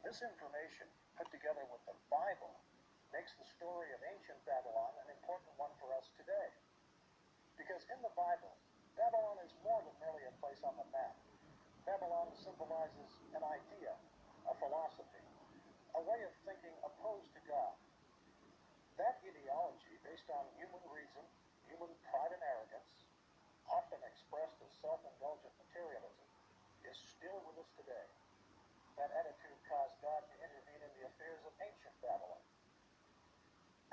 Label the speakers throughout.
Speaker 1: This information, put together with the Bible, makes the story of ancient Babylon an important one for us today. Because in the Bible, Babylon is more than merely a place on the map. Babylon symbolizes an idea, a philosophy, a way of thinking opposed to God. That ideology, based on human reason, human pride and arrogance, often expressed as self-indulgent materialism, is still with us today. That attitude caused God to intervene in the affairs of ancient Babylon.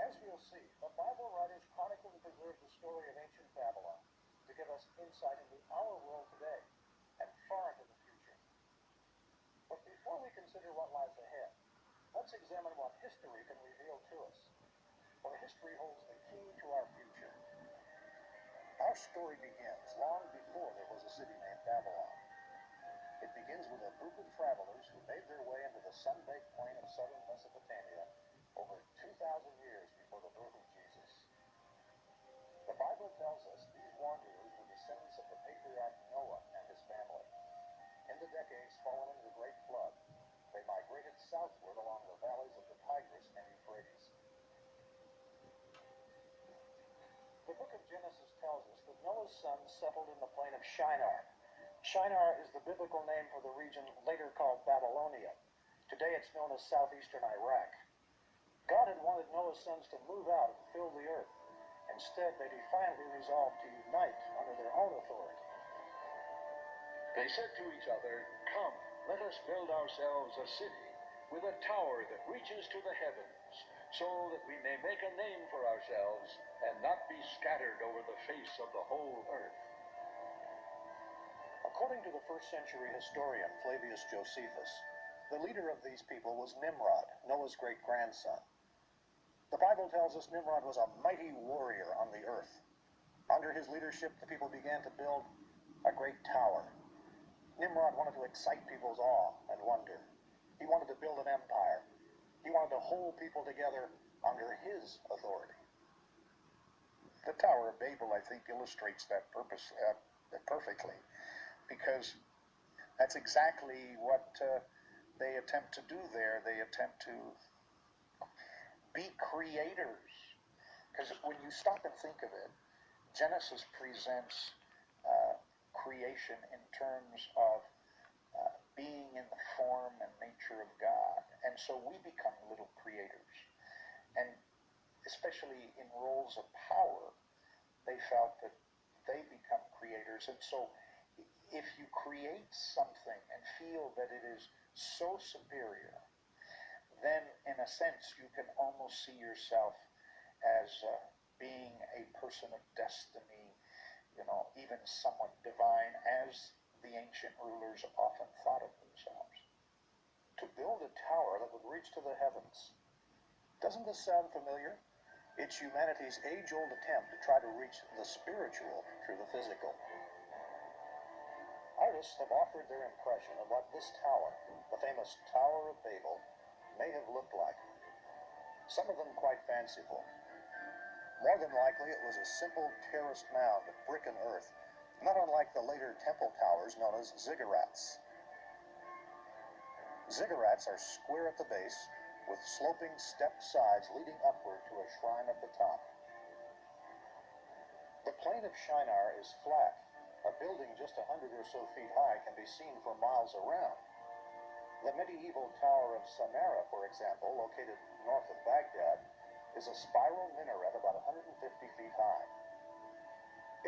Speaker 1: As we'll see, the Bible writers chronicle and preserve the story of ancient Babylon to give us insight into our world today and far into the future. But before we consider what lies ahead, let's examine what history can reveal to us. For history holds the key to our future. Our story begins long before there was a city named Babylon. It begins with a group of travelers who made their way into the sun-baked plain of southern Mesopotamia over 2,000 years before the birth of Jesus. The Bible tells us these wanderers were descendants of the patriarch Noah and his family. In the decades following the Great Flood, they migrated southward along the valleys of the Tigris and Euphrates. The book of Genesis tells us that Noah's sons settled in the plain of Shinar. Shinar is the biblical name for the region later called Babylonia. Today it's known as southeastern Iraq. God had wanted Noah's sons to move out and fill the earth. Instead, they defiantly resolved to unite under their own authority.
Speaker 2: They said to each other, "Come, let us build ourselves a city with a tower that reaches to the heavens, so that we may make a name for ourselves and not be scattered over the face of the whole earth."
Speaker 1: According to the first century historian Flavius Josephus, the leader of these people was Nimrod, Noah's great-grandson. The Bible tells us Nimrod was a mighty warrior on the earth. Under his leadership, the people began to build a great tower. Nimrod wanted to excite people's awe and wonder. He wanted to build an empire. He wanted to hold people together under his authority.
Speaker 3: The Tower of Babel, I think, illustrates that purpose perfectly, because that's exactly what they attempt to do there. They attempt to be creators. Because when you stop and think of it, Genesis presents creation in terms of being in the form and nature of God. And so we become little creators. And especially in roles of power, they felt that they become creators. And so if you create something and feel that it is so superior, then in a sense you can almost see yourself as being a person of destiny, even somewhat divine, as the ancient rulers often thought of themselves. To build a tower that would reach to the heavens. Doesn't this sound familiar? It's humanity's age-old attempt to try to reach the spiritual through the physical. Artists have offered their impression of what this tower, the famous Tower of Babel, may have looked like. Some of them quite fanciful. More than likely, it was a simple terraced mound of brick and earth, not unlike the later temple towers known as ziggurats. Ziggurats are square at the base, with sloping stepped sides leading upward to a shrine at the top. The plain of Shinar is flat. A building just 100 or so feet high can be seen for miles around. The medieval Tower of Samarra, for example, located north of Baghdad, is a spiral minaret about 150 feet high.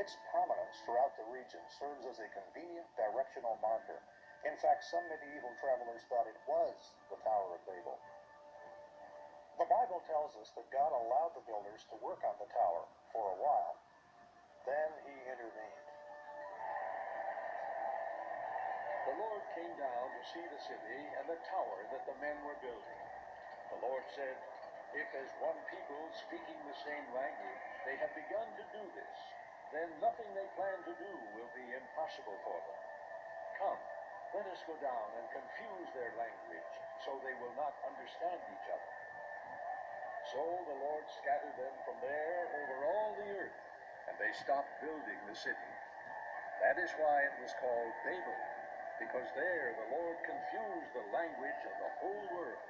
Speaker 3: Its prominence throughout the region serves as a convenient directional marker. In fact, some medieval travelers thought it was the Tower of Babel. The Bible tells us that God allowed the builders to work on the tower for a while. Then he intervened.
Speaker 2: The Lord came down to see the city and the tower that the men were building. The Lord said, "If as one people speaking the same language they have begun to do this, then nothing they plan to do will be impossible for them. Come, let us go down and confuse their language, so they will not understand each other." So the Lord scattered them from there over all the earth, and they stopped building the city. That is why it was called Babel, because there the Lord confused the language of the whole world.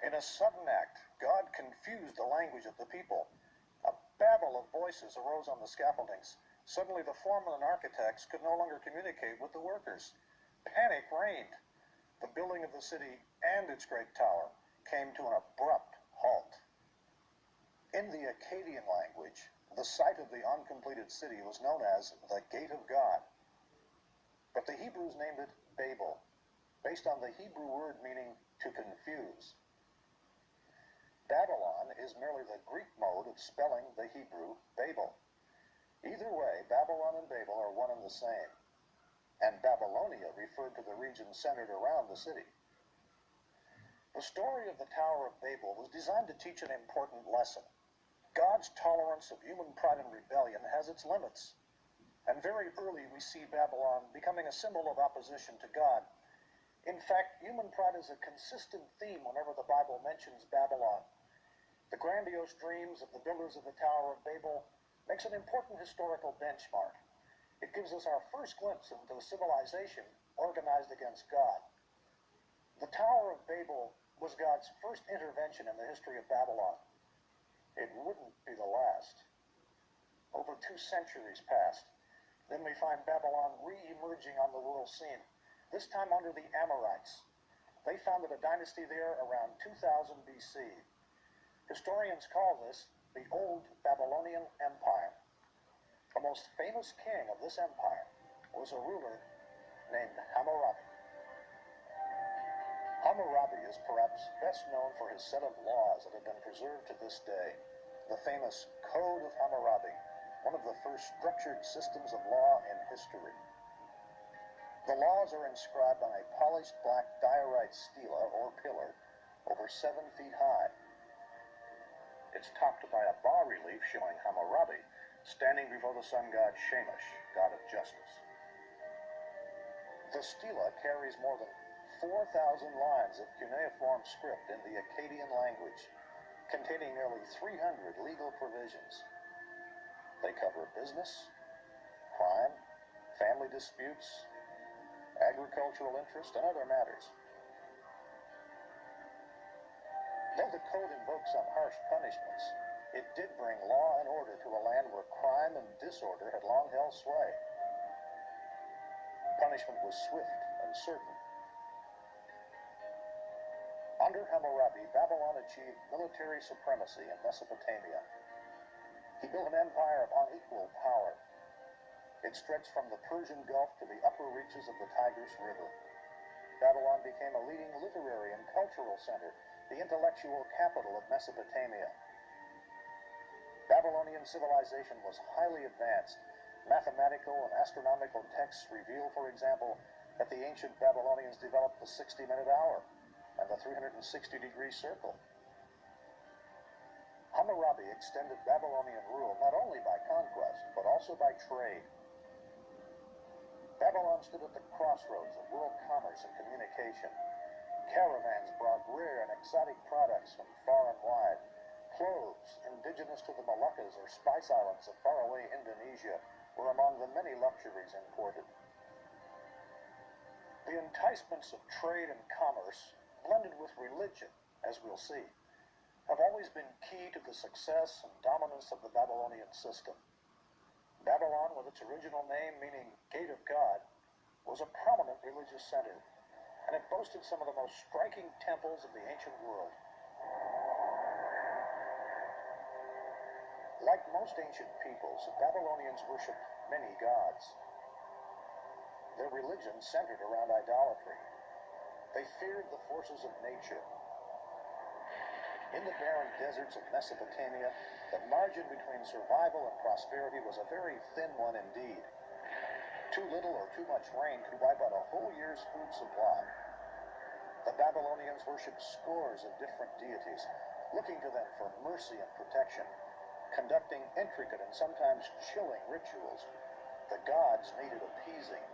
Speaker 3: In a sudden act, God confused the language of the people. A babel of voices arose on the scaffoldings. Suddenly the foremen and architects could no longer communicate with the workers. Panic reigned. The building of the city and its great tower came to an abrupt halt. In the Akkadian language, the site of the uncompleted city was known as the Gate of God. But the Hebrews named it Babel, based on the Hebrew word meaning to confuse. Babylon is merely the Greek mode of spelling the Hebrew Babel. Either way, Babylon and Babel are one and the same, and Babylonia referred to the region centered around the city. The story of the Tower of Babel was designed to teach an important lesson. God's tolerance of human pride and rebellion has its limits, and very early we see Babylon becoming a symbol of opposition to God. In fact, human pride is a consistent theme whenever the Bible mentions Babylon. The grandiose dreams of the builders of the Tower of Babel makes an important historical benchmark. It gives us our first glimpse into a civilization organized against God. The Tower of Babel was God's first intervention in the history of Babylon. It wouldn't be the last. Over 2 centuries passed. Then we find Babylon re-emerging on the world scene, this time under the Amorites. They founded a dynasty there around 2000 BC. Historians call this the Old Babylonian Empire. The most famous king of this empire was a ruler named Hammurabi. Hammurabi is perhaps best known for his set of laws that have been preserved to this day. The famous Code of Hammurabi, one of the first structured systems of law in history. The laws are inscribed on a polished black diorite stela or pillar over 7 feet high. It's topped by a bas-relief showing Hammurabi standing before the sun god Shamash, god of justice. The stela carries more than 4,000 lines of cuneiform script in the Akkadian language, containing nearly 300 legal provisions. They cover business, crime, family disputes, agricultural interest, and other matters. Though the code invoked some harsh punishments, it did bring law and order to a land where crime and disorder had long held sway. Punishment was swift and certain. Under Hammurabi, Babylon achieved military supremacy in Mesopotamia. He built an empire of unequal power. It stretched from the Persian Gulf to the upper reaches of the Tigris River. Babylon became a leading literary and cultural center, the intellectual capital of Mesopotamia. Babylonian civilization was highly advanced. Mathematical and astronomical texts reveal, for example, that the ancient Babylonians developed the 60-minute hour and the 360-degree circle. Hammurabi extended Babylonian rule not only by conquest, but also by trade. Babylon stood at the crossroads of world commerce and communication. Caravans brought rare and exotic products from far and wide. Clothes indigenous to the Moluccas or Spice Islands of faraway Indonesia were among the many luxuries imported. The enticements of trade and commerce, blended with religion, as we'll see, have always been key to the success and dominance of the Babylonian system. Babylon, with its original name meaning Gate of God, was a prominent religious center, and it boasted some of the most striking temples of the ancient world. Like most ancient peoples, Babylonians worshipped many gods. Their religion centered around idolatry. They feared the forces of nature. In the barren deserts of Mesopotamia, the margin between survival and prosperity was a very thin one indeed. Too little or too much rain could wipe out a whole year's food supply. The Babylonians worshipped scores of different deities, looking to them for mercy and protection, conducting intricate and sometimes chilling rituals. The gods needed appeasing.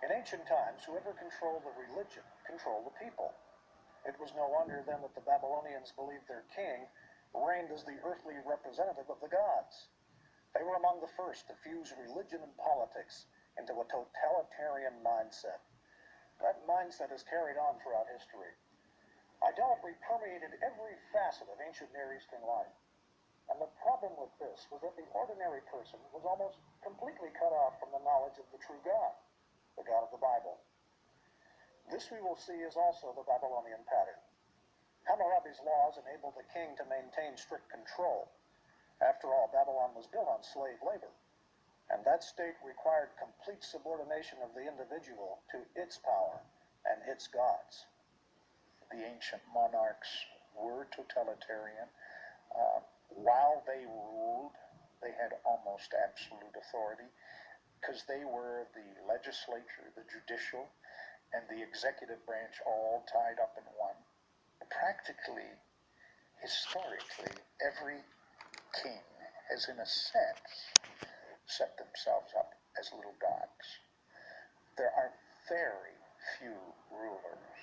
Speaker 3: In ancient times, whoever controlled the religion controlled the people. It was no wonder then that the Babylonians believed their king reigned as the earthly representative of the gods. They were among the first to fuse religion and politics,
Speaker 1: into a totalitarian mindset. That mindset is carried on throughout history. Idolatry permeated every facet of ancient Near Eastern life. And the problem with this was that the ordinary person was almost completely cut off from the knowledge of the true God, the God of the Bible. This we will see is also the Babylonian pattern. Hammurabi's laws enabled the king to maintain strict control. After all, Babylon was built on slave labor, and that state required complete subordination of the individual to its power and its gods.
Speaker 3: The ancient monarchs were totalitarian. While they ruled, they had almost absolute authority because they were the legislature, the judicial, and the executive branch all tied up in one. Practically, historically, every king has, in a sense, set themselves up as little gods. There are very few rulers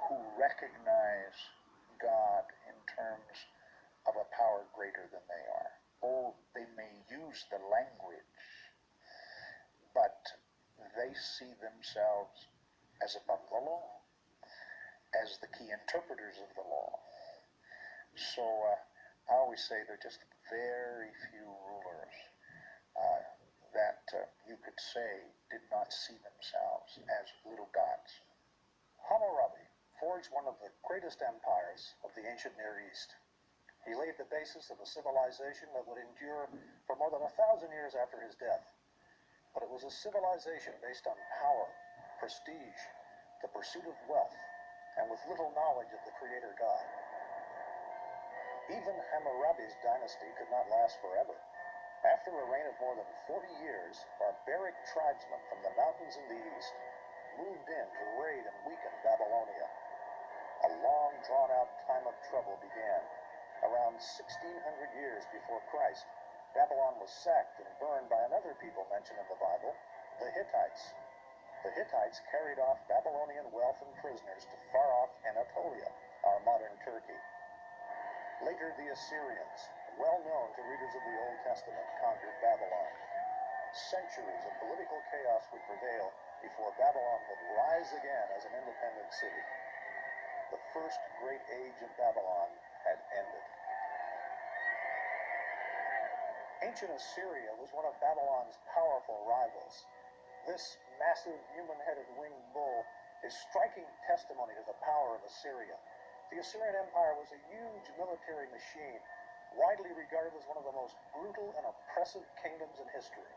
Speaker 3: who recognize God in terms of a power greater than they are. Oh, they may use the language, but they see themselves as above the law, as the key interpreters of the law. So I always say there are just very few rulers that you could say did not see themselves as little gods.
Speaker 1: Hammurabi forged one of the greatest empires of the ancient Near East. He laid the basis of a civilization that would endure for more than 1,000 years after his death. But it was a civilization based on power, prestige, the pursuit of wealth, and with little knowledge of the Creator God. Even Hammurabi's dynasty could not last forever. After a reign of more than 40 years, barbaric tribesmen from the mountains in the east moved in to raid and weaken Babylonia. A long, drawn-out time of trouble began. Around 1,600 years before Christ, Babylon was sacked and burned by another people mentioned in the Bible, the Hittites. The Hittites carried off Babylonian wealth and prisoners to far-off Anatolia, our modern Turkey. Later, the Assyrians, well known to readers of the Old Testament, conquered Babylon. Centuries of political chaos would prevail before Babylon would rise again as an independent city. The first great age of Babylon had ended. Ancient Assyria was one of Babylon's powerful rivals. This massive human-headed winged bull is striking testimony to the power of Assyria. The Assyrian Empire was a huge military machine, widely regarded as one of the most brutal and oppressive kingdoms in history.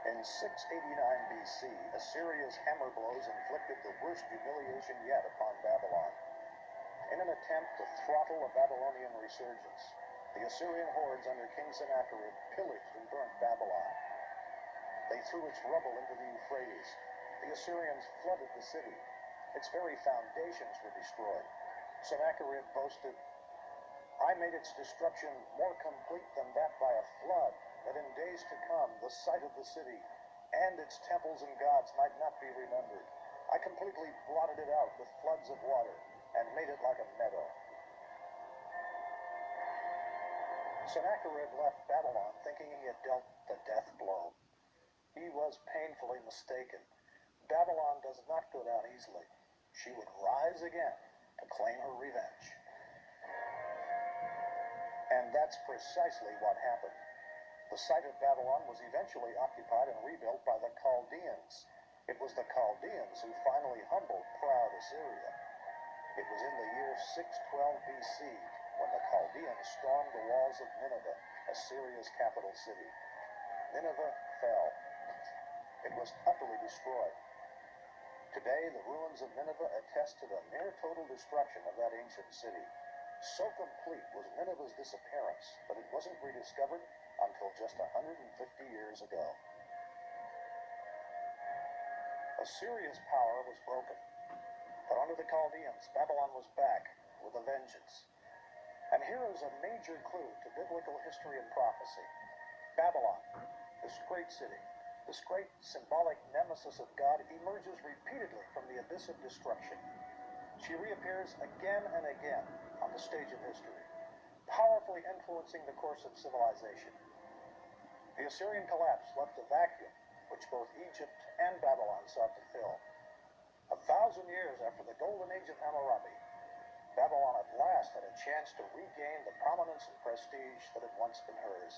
Speaker 1: In 689 BC, Assyria's hammer blows inflicted the worst humiliation yet upon Babylon. In an attempt to throttle a Babylonian resurgence, the Assyrian hordes under King Sennacherib pillaged and burnt Babylon. They threw its rubble into the Euphrates. The Assyrians flooded the city. Its very foundations were destroyed. Sennacherib boasted, "I made its destruction more complete than that by a flood, that in days to come the site of the city and its temples and gods might not be remembered. I completely blotted it out with floods of water and made it like a meadow." Sennacherib left Babylon thinking he had dealt the death blow. He was painfully mistaken. Babylon does not go down easily. She would rise again to claim her revenge. And that's precisely what happened. The site of Babylon was eventually occupied and rebuilt by the Chaldeans. It was the Chaldeans who finally humbled proud Assyria. It was in the year 612 BC when the Chaldeans stormed the walls of Nineveh, Assyria's capital city. Nineveh fell. It was utterly destroyed. Today, the ruins of Nineveh attest to the near total destruction of that ancient city. So complete was Nineveh's disappearance that it wasn't rediscovered until just 150 years ago. Assyria's power was broken, but under the Chaldeans, Babylon was back with a vengeance. And here is a major clue to biblical history and prophecy. Babylon, this great city, this great symbolic nemesis of God, emerges repeatedly from the abyss of destruction. She reappears again and again on the stage of history, powerfully influencing the course of civilization. The Assyrian collapse left a vacuum which both Egypt and Babylon sought to fill. 1,000 years after the golden age of Hammurabi, Babylon at last had a chance to regain the prominence and prestige that had once been hers.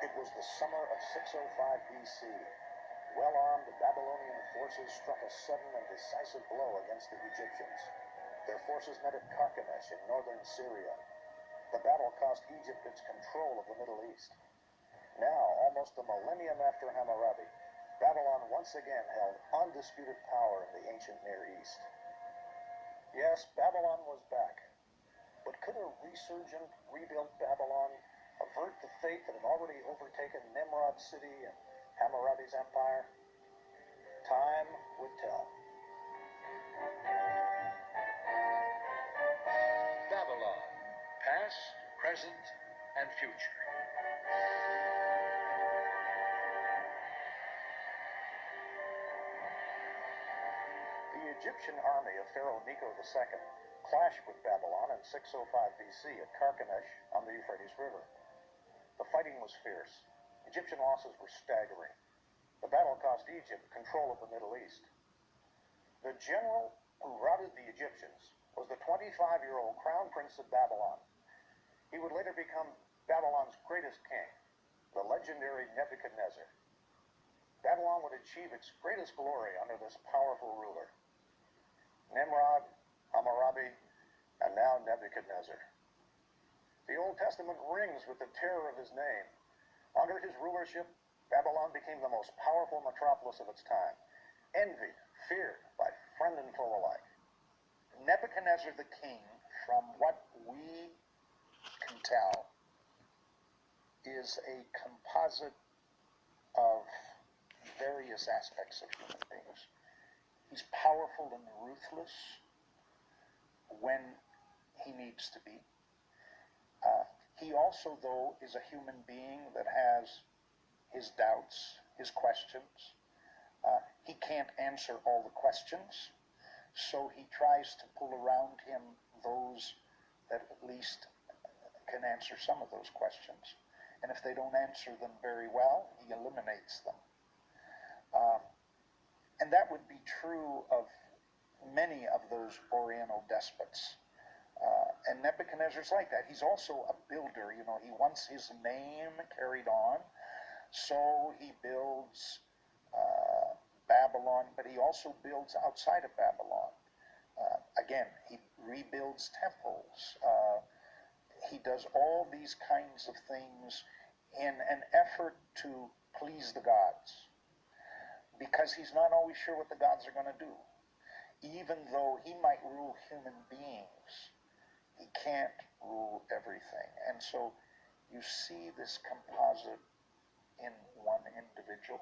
Speaker 1: It was the summer of 605 BC. Well-armed Babylonian forces struck a sudden and decisive blow against the Egyptians. Their forces met at Carchemish in northern Syria. The battle cost Egypt its control of the Middle East. Now, almost a millennium after Hammurabi, Babylon once again held undisputed power in the ancient Near East. Yes, Babylon was back. But could a resurgent, rebuilt Babylon avert the fate that had already overtaken Nimrod's city and Hammurabi's empire? Time would tell.
Speaker 2: Babylon, past, present, and future.
Speaker 1: The Egyptian army of Pharaoh Necho II clashed with Babylon in 605 BC at Carchemish on the Euphrates River. The fighting was fierce. Egyptian losses were staggering. The battle cost Egypt control of the Middle East. The general who routed the Egyptians was the 25-year-old crown prince of Babylon. He would later become Babylon's greatest king, the legendary Nebuchadnezzar. Babylon would achieve its greatest glory under this powerful ruler. Nimrod, Hammurabi, and now Nebuchadnezzar. The Old Testament rings with the terror of his name. Under his rulership, Babylon became the most powerful metropolis of its time, envied, feared by friend and foe alike.
Speaker 3: Nebuchadnezzar the king, from what we can tell, is a composite of various aspects of human beings. He's powerful and ruthless when he needs to be. He also, though, is a human being that has his doubts, his questions. He can't answer all the questions, so he tries to pull around him those that at least can answer some of those questions. And if they don't answer them very well, he eliminates them. And that would be true of many of those Oriental despots. And Nebuchadnezzar's like that. He's also a builder. You know, he wants his name carried on, so he builds Babylon, but he also builds outside of Babylon. Again, he rebuilds temples. He does all these kinds of things in an effort to please the gods, because he's not always sure what the gods are going to do. Even though he might rule human beings, he can't rule everything. And so you see this composite in one individual.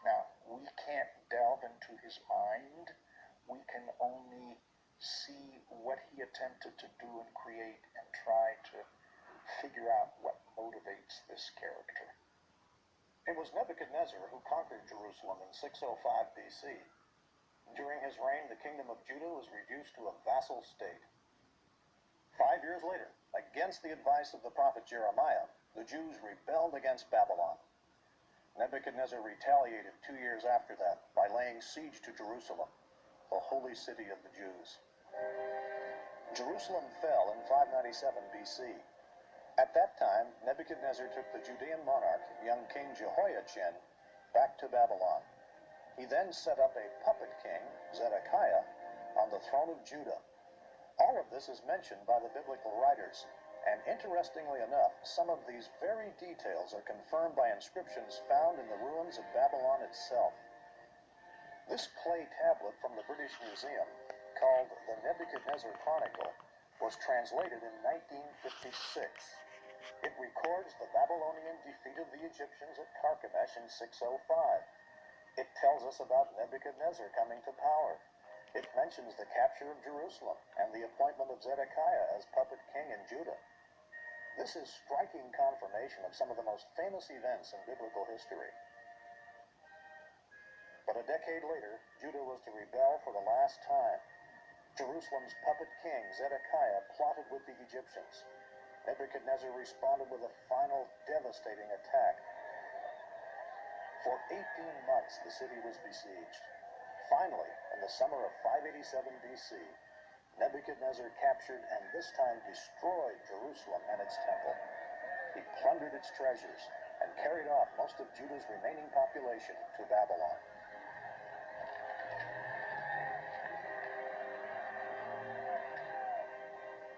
Speaker 3: Now, we can't delve into his mind. We can only see what he attempted to do and create and try to figure out what motivates this character.
Speaker 1: It was Nebuchadnezzar who conquered Jerusalem in 605 BC. During his reign, the kingdom of Judah was reduced to a vassal state. 5 years later, against the advice of the prophet Jeremiah, the Jews rebelled against Babylon. Nebuchadnezzar retaliated 2 years after that by laying siege to Jerusalem, the holy city of the Jews. Jerusalem fell in 597 BC. At that time, Nebuchadnezzar took the Judean monarch, young King Jehoiachin, back to Babylon. He then set up a puppet king, Zedekiah, on the throne of Judah. All of this is mentioned by the biblical writers, and interestingly enough, some of these very details are confirmed by inscriptions found in the ruins of Babylon itself. This clay tablet from the British Museum, called the Nebuchadnezzar Chronicle, was translated in 1956. It records the Babylonian defeat of the Egyptians at Carchemish in 605. It tells us about Nebuchadnezzar coming to power. It mentions the capture of Jerusalem and the appointment of Zedekiah as puppet king in Judah. This is striking confirmation of some of the most famous events in biblical history. But a decade later, Judah was to rebel for the last time. Jerusalem's puppet king, Zedekiah, plotted with the Egyptians. Nebuchadnezzar responded with a final devastating attack. For 18 months, the city was besieged. Finally, in the summer of 587 BC, Nebuchadnezzar captured and this time destroyed Jerusalem and its temple. He plundered its treasures and carried off most of Judah's remaining population to Babylon.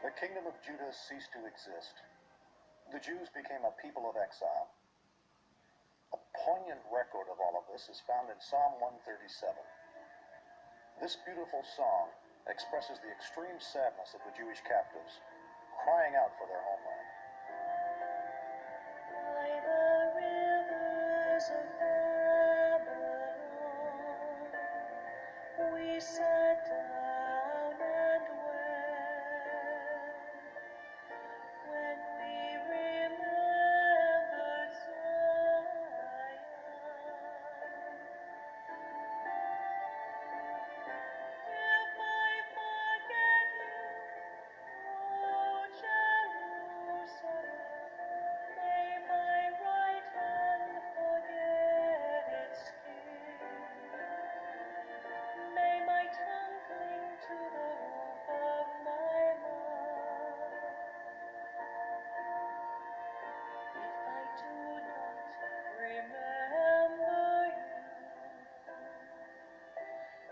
Speaker 1: The kingdom of Judah ceased to exist. The Jews became a people of exile. A poignant record of all of this is found in Psalm 137. This beautiful song expresses the extreme sadness of the Jewish captives, crying out for their homeland.
Speaker 4: By the rivers of Babylon, we sat down and wept when we remembered Zion. If I forget you, O Jerusalem, may my right hand forget its king. May my tongue cling to the roof of my mouth. If I do not remember you,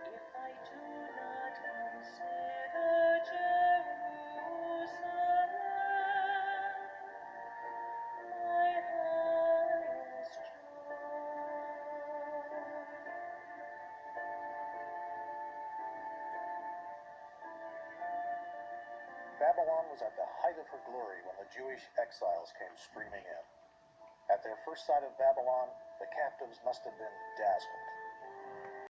Speaker 4: if I do not consider Jerusalem, my highest joy.
Speaker 1: Babylon was at the height of her glory when the Jewish exiles came streaming in. At their first sight of Babylon, the captives must have been dazzled.